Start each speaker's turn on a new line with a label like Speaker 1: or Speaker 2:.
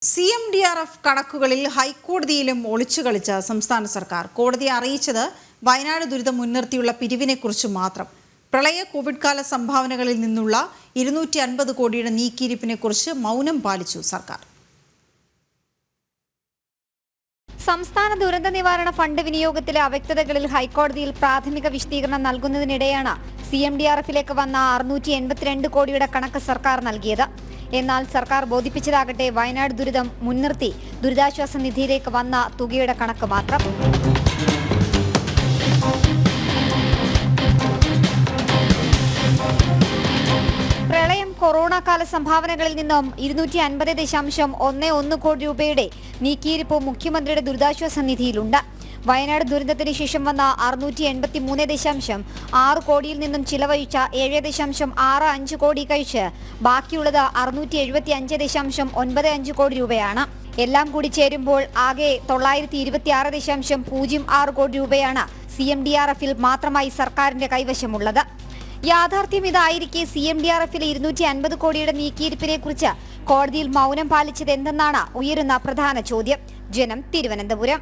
Speaker 1: CMDRF കണക്കുകളിൽ ഹൈക്കോടതിയിലും ഒളിച്ചുകളിച്ച സംസ്ഥാന സർക്കാർ കോടതിയെ അറിയിച്ചത് വയനാട് ദുരിതം മുൻനിർത്തിയുള്ള പിരിവിനെക്കുറിച്ച് മാത്രം. പ്രളയ കോവിഡ് കാല സംഭാവനകളിൽ നിന്നുള്ള 250 കോടിയുടെ നീക്കിയിരിപ്പിനെക്കുറിച്ച് മൗനം പാലിച്ചു സർക്കാർ.
Speaker 2: സംസ്ഥാന ദുരന്ത നിവാരണ ഫണ്ട് വിനിയോഗത്തിലെ അവ്യക്തതകളിൽ ഹൈക്കോടതിയിൽ പ്രാഥമിക വിശദീകരണം നൽകുന്നതിനിടെയാണ് CMDRFിലേക്ക് വന്ന 682 കോടിയുടെ കണക്ക് സർക്കാർ നൽകിയത്. എന്നാൽ സർക്കാർ ബോധിപ്പിച്ചതാകട്ടെ വയനാട് ദുരിതം മുൻനിർത്തി ദുരിതാശ്വാസ നിധിയിലേക്ക് വന്ന തുകയുടെ കണക്ക് മാത്രം. പ്രളയം കൊറോണ കാല സംഭാവനകളിൽ നിന്നും 250.11 കോടി രൂപയുടെ നീക്കിയിരിപ്പ് മുഖ്യമന്ത്രിയുടെ ദുരിതാശ്വാസ നിധിയിലുണ്ട്. വയനാട് ദുരന്തത്തിന് ശേഷം വന്ന 683.6 കോടിയിൽ നിന്നും ചിലവഴിച്ച 7.65 കോടി കഴിച്ച് ബാക്കിയുള്ളത് 675.95 കോടി രൂപയാണ്. എല്ലാം കൂടി ചേരുമ്പോൾ ആകെ 926.06 കോടി രൂപയാണ് CMDRFിൽ മാത്രമായി സർക്കാരിന്റെ കൈവശമുള്ളത്. യാഥാർത്ഥ്യം ഇതായിരിക്കെ CMDRFിലെ 250 കോടിയുടെ നീക്കിയിരിപ്പിനെ കുറിച്ച് കോടതിയിൽ മൗനം പാലിച്ചത് എന്തെന്നാണ് ഉയരുന്ന പ്രധാന ചോദ്യം. ജനം, തിരുവനന്തപുരം.